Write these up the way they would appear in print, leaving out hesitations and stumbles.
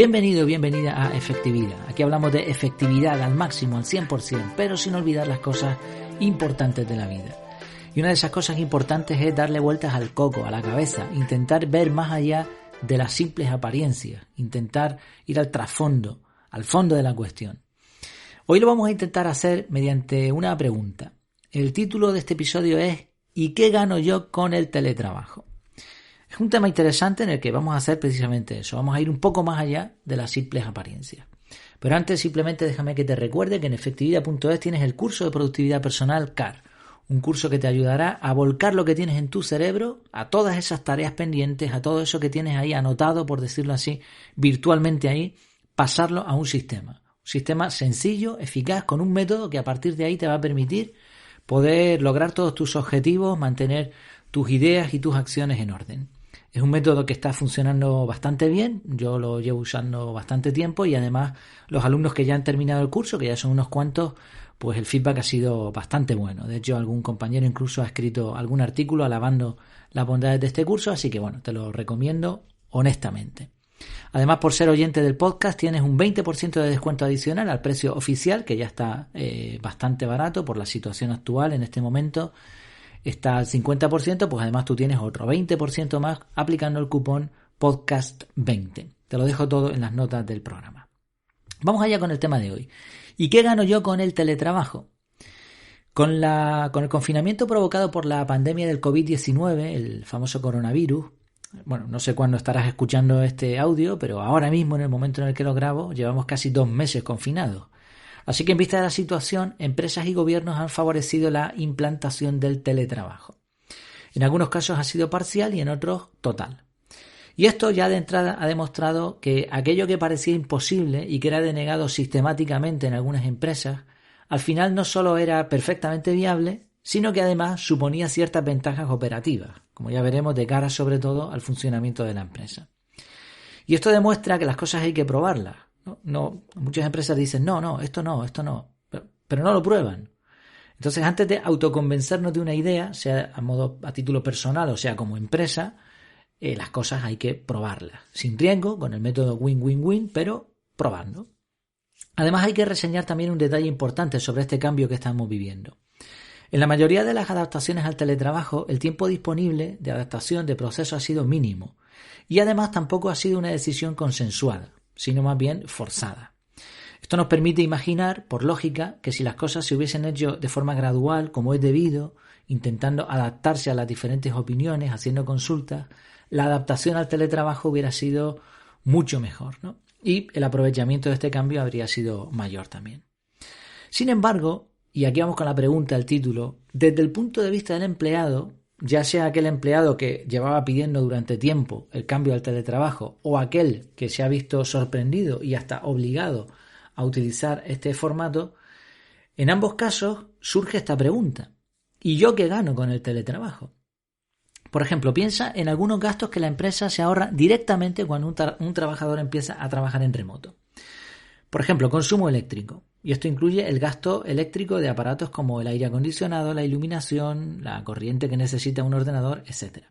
Bienvenido, bienvenida a Efectividad. Aquí hablamos de efectividad al máximo, al 100%, pero sin olvidar las cosas importantes de la vida. Y una de esas cosas importantes es darle vueltas al coco, a la cabeza, intentar ver más allá de las simples apariencias, intentar ir al trasfondo, al fondo de la cuestión. Hoy lo vamos a intentar hacer mediante una pregunta. El título de este episodio es ¿y qué gano yo con el teletrabajo? Es un tema interesante en el que vamos a hacer precisamente eso. Vamos a ir un poco más allá de las simples apariencias. Pero antes simplemente déjame que te recuerde que en efectividad.es tienes el curso de productividad personal CAR. Un curso que te ayudará a volcar lo que tienes en tu cerebro a todas esas tareas pendientes, a todo eso que tienes ahí anotado, por decirlo así, virtualmente ahí, pasarlo a un sistema. Un sistema sencillo, eficaz, con un método que a partir de ahí te va a permitir poder lograr todos tus objetivos, mantener tus ideas y tus acciones en orden. Es un método que está funcionando bastante bien, yo lo llevo usando bastante tiempo y además los alumnos que ya han terminado el curso, que ya son unos cuantos, pues el feedback ha sido bastante bueno. De hecho, algún compañero incluso ha escrito algún artículo alabando las bondades de este curso, así que bueno, te lo recomiendo honestamente. Además, por ser oyente del podcast, tienes un 20% de descuento adicional al precio oficial, que ya está bastante barato por la situación actual en este momento. Está al 50%, pues además tú tienes otro 20% más aplicando el cupón podcast20. Te lo dejo todo en las notas del programa. Vamos allá con el tema de hoy. ¿Y qué gano yo con el teletrabajo? Con el confinamiento provocado por la pandemia del COVID-19, el famoso coronavirus, bueno, no sé cuándo estarás escuchando este audio, pero ahora mismo, en el momento en el que lo grabo, llevamos casi 2 meses confinados. Así que en vista de la situación, empresas y gobiernos han favorecido la implantación del teletrabajo. En algunos casos ha sido parcial y en otros total. Y esto ya de entrada ha demostrado que aquello que parecía imposible y que era denegado sistemáticamente en algunas empresas, al final no solo era perfectamente viable, sino que además suponía ciertas ventajas operativas, como ya veremos de cara sobre todo al funcionamiento de la empresa. Y esto demuestra que las cosas hay que probarlas. No, muchas empresas dicen esto no, pero no lo prueban. Entonces, antes de autoconvencernos de una idea, sea a título personal o sea como empresa, las cosas hay que probarlas, sin riesgo, con el método win-win-win, pero probando. Además, hay que reseñar también un detalle importante sobre este cambio que estamos viviendo. En la mayoría de las adaptaciones al teletrabajo, el tiempo disponible de adaptación de proceso ha sido mínimo y además tampoco ha sido una decisión consensual, sino más bien forzada. Esto nos permite imaginar, por lógica, que si las cosas se hubiesen hecho de forma gradual, como es debido, intentando adaptarse a las diferentes opiniones, haciendo consultas, la adaptación al teletrabajo hubiera sido mucho mejor, ¿no? Y el aprovechamiento de este cambio habría sido mayor también. Sin embargo, y aquí vamos con la pregunta, el título, desde el punto de vista del empleado, ya sea aquel empleado que llevaba pidiendo durante tiempo el cambio al teletrabajo o aquel que se ha visto sorprendido y hasta obligado a utilizar este formato, en ambos casos surge esta pregunta. ¿Y yo qué gano con el teletrabajo? Por ejemplo, piensa en algunos gastos que la empresa se ahorra directamente cuando un trabajador empieza a trabajar en remoto. Por ejemplo, consumo eléctrico. Y esto incluye el gasto eléctrico de aparatos como el aire acondicionado, la iluminación, la corriente que necesita un ordenador, etc.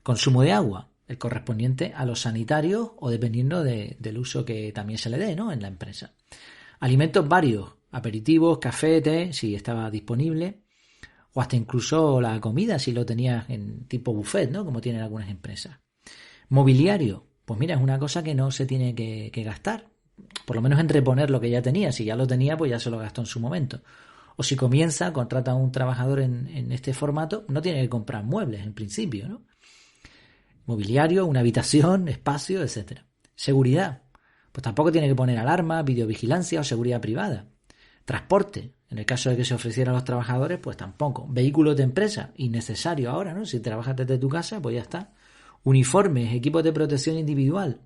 Consumo de agua, el correspondiente a los sanitarios o dependiendo del uso que también se le dé, ¿no?, en la empresa. Alimentos varios, aperitivos, café, té, si estaba disponible, o hasta incluso la comida si lo tenías en tipo buffet, ¿no?, como tienen algunas empresas. Mobiliario, pues mira, es una cosa que no se tiene que gastar. Por lo menos en reponer lo que ya tenía. Si ya lo tenía, pues ya se lo gastó en su momento. O si contrata a un trabajador en este formato, no tiene que comprar muebles en principio, ¿no? Mobiliario, una habitación, espacio, etc. Seguridad, pues tampoco tiene que poner alarma, videovigilancia o seguridad privada. Transporte, en el caso de que se ofreciera a los trabajadores, pues tampoco. Vehículos de empresa, innecesario ahora, ¿no? Si trabajas desde tu casa, pues ya está. Uniformes, equipos de protección individual.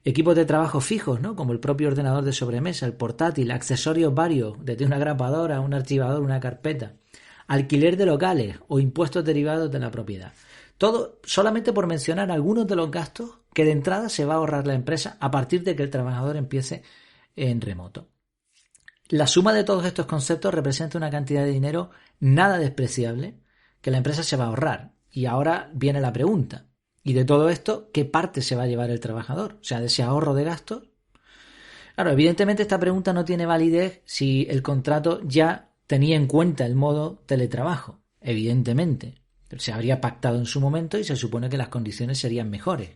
Equipos de trabajo fijos, ¿no?, como el propio ordenador de sobremesa, el portátil, accesorios varios, desde una grapadora, un archivador, una carpeta, alquiler de locales o impuestos derivados de la propiedad. Todo solamente por mencionar algunos de los gastos que de entrada se va a ahorrar la empresa a partir de que el trabajador empiece en remoto. La suma de todos estos conceptos representa una cantidad de dinero nada despreciable que la empresa se va a ahorrar. Y ahora viene la pregunta. Y de todo esto, ¿qué parte se va a llevar el trabajador? O sea, de ese ahorro de gastos. Claro, evidentemente esta pregunta no tiene validez si el contrato ya tenía en cuenta el modo teletrabajo. Evidentemente. Se habría pactado en su momento y se supone que las condiciones serían mejores.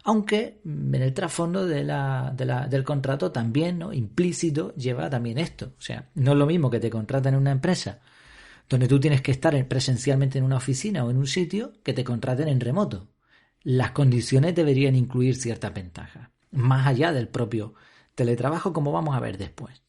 Aunque en el trasfondo del contrato también, ¿no?, implícito, lleva también esto. O sea, no es lo mismo que te contraten en una empresa donde tú tienes que estar presencialmente en una oficina o en un sitio que te contraten en remoto. Las condiciones deberían incluir ciertas ventajas, más allá del propio teletrabajo, como vamos a ver después.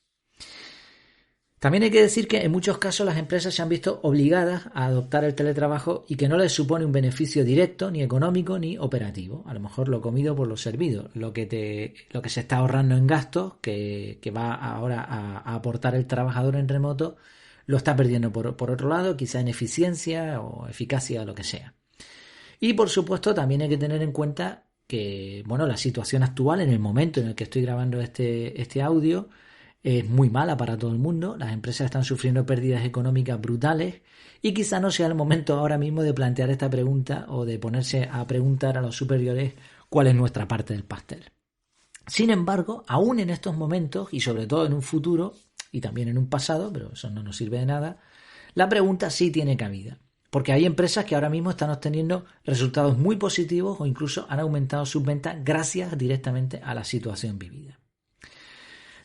También hay que decir que en muchos casos las empresas se han visto obligadas a adoptar el teletrabajo y que no les supone un beneficio directo, ni económico, ni operativo. A lo mejor lo comido por lo servido. Lo que se está ahorrando en gastos, que va ahora a aportar el trabajador en remoto, lo está perdiendo por otro lado, quizá en eficiencia o eficacia o lo que sea. Y por supuesto también hay que tener en cuenta que, bueno, la situación actual, en el momento en el que estoy grabando este audio, es muy mala para todo el mundo. Las empresas están sufriendo pérdidas económicas brutales y quizá no sea el momento ahora mismo de plantear esta pregunta o de ponerse a preguntar a los superiores cuál es nuestra parte del pastel. Sin embargo, aún en estos momentos y sobre todo en un futuro y también en un pasado, pero eso no nos sirve de nada, la pregunta sí tiene cabida. Porque hay empresas que ahora mismo están obteniendo resultados muy positivos o incluso han aumentado sus ventas gracias directamente a la situación vivida.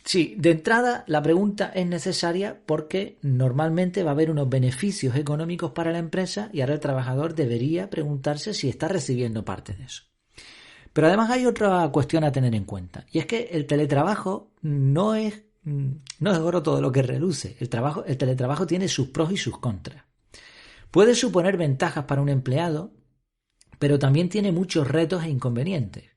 Sí, de entrada la pregunta es necesaria porque normalmente va a haber unos beneficios económicos para la empresa y ahora el trabajador debería preguntarse si está recibiendo parte de eso. Pero además hay otra cuestión a tener en cuenta y es que el teletrabajo no es oro todo lo que reluce. El teletrabajo tiene sus pros y sus contras. Puede suponer ventajas para un empleado, pero también tiene muchos retos e inconvenientes.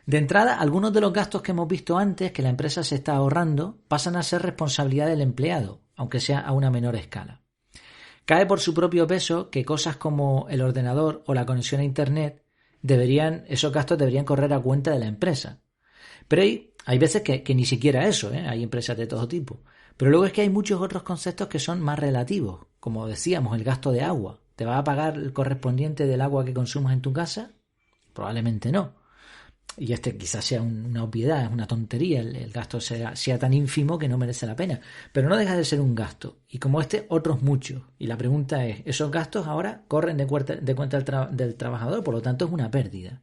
De entrada, algunos de los gastos que hemos visto antes que la empresa se está ahorrando pasan a ser responsabilidad del empleado, aunque sea a una menor escala. Cae por su propio peso que cosas como el ordenador o la conexión a Internet esos gastos deberían correr a cuenta de la empresa. Pero hay veces que ni siquiera eso, hay empresas de todo tipo. Pero luego es que hay muchos otros conceptos que son más relativos, como decíamos, el gasto de agua. ¿Te va a pagar el correspondiente del agua que consumas en tu casa? Probablemente no. Y quizás sea una obviedad, es una tontería, el gasto sea tan ínfimo que no merece la pena. Pero no deja de ser un gasto. Y como otros muchos. Y la pregunta es, ¿esos gastos ahora corren de cuenta del trabajador? Por lo tanto, es una pérdida.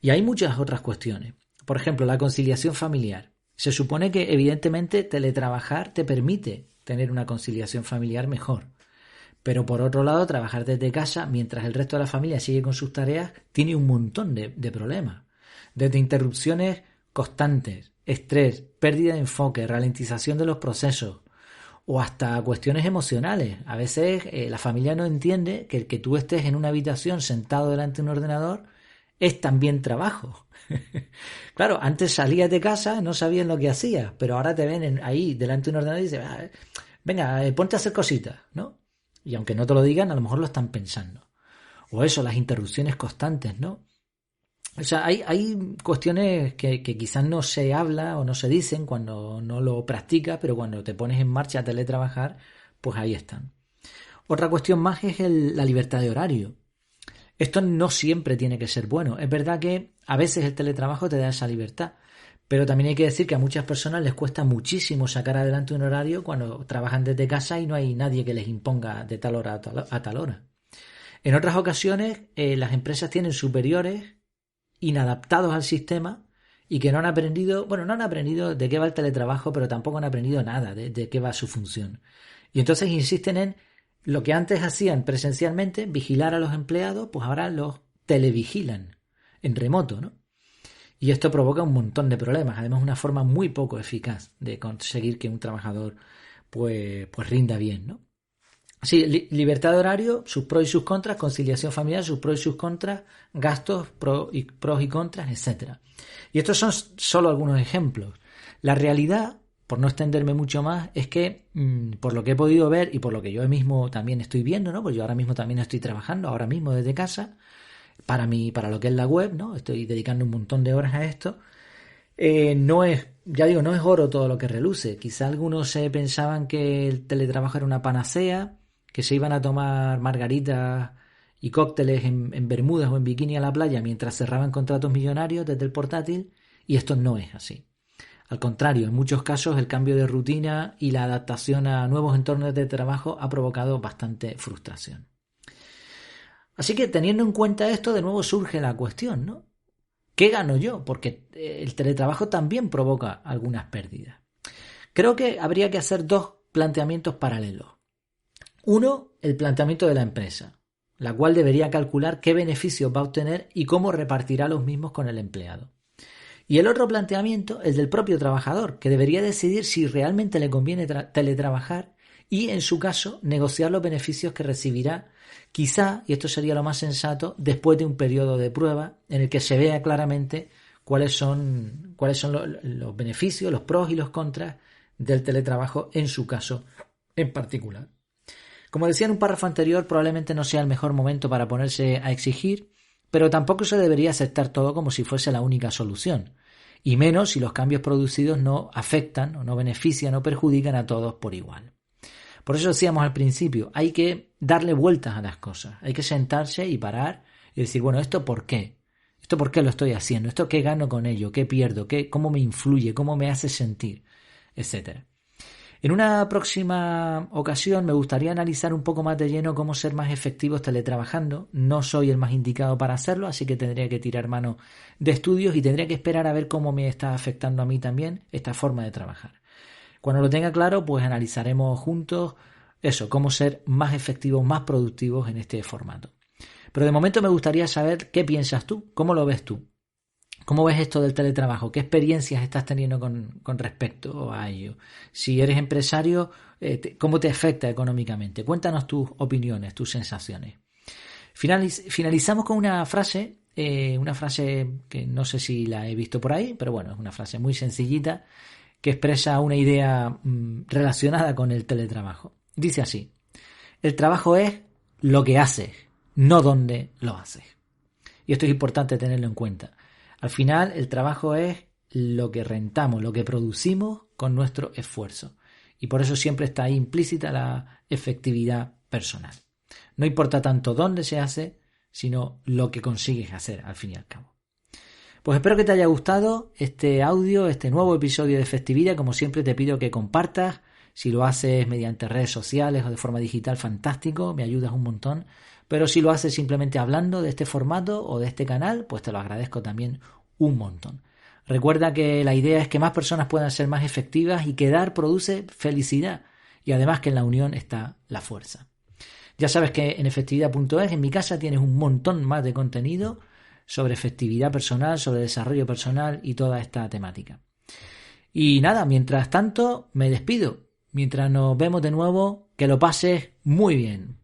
Y hay muchas otras cuestiones. Por ejemplo, la conciliación familiar. Se supone que, evidentemente, teletrabajar te permite tener una conciliación familiar mejor. Pero por otro lado, trabajar desde casa mientras el resto de la familia sigue con sus tareas tiene un montón de problemas. Desde interrupciones constantes, estrés, pérdida de enfoque, ralentización de los procesos o hasta cuestiones emocionales. A veces la familia no entiende que el que tú estés en una habitación sentado delante de un ordenador es también trabajo. Claro, antes salías de casa, no sabían lo que hacías, pero ahora te ven ahí delante de un ordenador y dicen, venga, ponte a hacer cositas, ¿no? Y aunque no te lo digan, a lo mejor lo están pensando. O eso, las interrupciones constantes, ¿no? O sea, hay cuestiones que quizás no se habla o no se dicen cuando no lo practicas, pero cuando te pones en marcha a teletrabajar, pues ahí están. Otra cuestión más es la libertad de horario. Esto no siempre tiene que ser bueno. Es verdad que a veces el teletrabajo te da esa libertad, pero también hay que decir que a muchas personas les cuesta muchísimo sacar adelante un horario cuando trabajan desde casa y no hay nadie que les imponga de tal hora a tal hora. En otras ocasiones, las empresas tienen superiores inadaptados al sistema y que no han aprendido de qué va el teletrabajo, pero tampoco han aprendido nada de qué va su función. Y entonces insisten en lo que antes hacían presencialmente, vigilar a los empleados, pues ahora los televigilan en remoto, ¿no? Y esto provoca un montón de problemas, además una forma muy poco eficaz de conseguir que un trabajador pues rinda bien, ¿no? Sí, libertad de horario, sus pros y sus contras, conciliación familiar, sus pros y sus contras, gastos, pros y contras, etc. Y estos son solo algunos ejemplos. La realidad, por no extenderme mucho más, es que por lo que he podido ver y por lo que yo mismo también estoy viendo, ¿no? Pues yo ahora mismo también estoy trabajando, ahora mismo desde casa, para lo que es la web, ¿no? Estoy dedicando un montón de horas a esto. No es oro todo lo que reluce. Quizá algunos se pensaban que el teletrabajo era una panacea, que se iban a tomar margaritas y cócteles en bermudas o en bikini a la playa mientras cerraban contratos millonarios desde el portátil, y esto no es así. Al contrario, en muchos casos el cambio de rutina y la adaptación a nuevos entornos de trabajo ha provocado bastante frustración. Así que teniendo en cuenta esto, de nuevo surge la cuestión, ¿no? ¿Qué gano yo? Porque el teletrabajo también provoca algunas pérdidas. Creo que habría que hacer dos planteamientos paralelos. Uno, el planteamiento de la empresa, la cual debería calcular qué beneficios va a obtener y cómo repartirá los mismos con el empleado. Y el otro planteamiento, el del propio trabajador, que debería decidir si realmente le conviene teletrabajar y, en su caso, negociar los beneficios que recibirá, quizá, y esto sería lo más sensato, después de un periodo de prueba en el que se vea claramente cuáles son los beneficios, los pros y los contras del teletrabajo en su caso en particular. Como decía en un párrafo anterior, probablemente no sea el mejor momento para ponerse a exigir, pero tampoco se debería aceptar todo como si fuese la única solución, y menos si los cambios producidos no afectan o no benefician o perjudican a todos por igual. Por eso decíamos al principio, hay que darle vueltas a las cosas, hay que sentarse y parar y decir, bueno, ¿esto por qué? ¿Esto por qué lo estoy haciendo? ¿Esto qué gano con ello? ¿Qué pierdo? ¿Cómo me influye? ¿Cómo me hace sentir? Etcétera. En una próxima ocasión me gustaría analizar un poco más de lleno cómo ser más efectivos teletrabajando. No soy el más indicado para hacerlo, así que tendría que tirar mano de estudios y tendría que esperar a ver cómo me está afectando a mí también esta forma de trabajar. Cuando lo tenga claro, pues analizaremos juntos eso, cómo ser más efectivos, más productivos en este formato. Pero de momento me gustaría saber qué piensas tú, cómo lo ves tú. ¿Cómo ves esto del teletrabajo? ¿Qué experiencias estás teniendo con respecto a ello? Si eres empresario, ¿cómo te afecta económicamente? Cuéntanos tus opiniones, tus sensaciones. Finalizamos con una frase que no sé si la he visto por ahí, pero bueno, es una frase muy sencillita que expresa una idea relacionada con el teletrabajo. Dice así: el trabajo es lo que haces, no dónde lo haces. Y esto es importante tenerlo en cuenta. Al final, el trabajo es lo que rentamos, lo que producimos con nuestro esfuerzo. Y por eso siempre está ahí implícita la efectividad personal. No importa tanto dónde se hace, sino lo que consigues hacer al fin y al cabo. Pues espero que te haya gustado este audio, este nuevo episodio de Efectividad. Como siempre te pido que compartas. Si lo haces mediante redes sociales o de forma digital, fantástico, me ayudas un montón. Pero si lo haces simplemente hablando de este formato o de este canal, pues te lo agradezco también un montón. Recuerda que la idea es que más personas puedan ser más efectivas y que dar produce felicidad. Y además que en la unión está la fuerza. Ya sabes que en efectividad.es, en mi casa, tienes un montón más de contenido sobre efectividad personal, sobre desarrollo personal y toda esta temática. Y nada, mientras tanto, me despido. Mientras nos vemos de nuevo, que lo pases muy bien.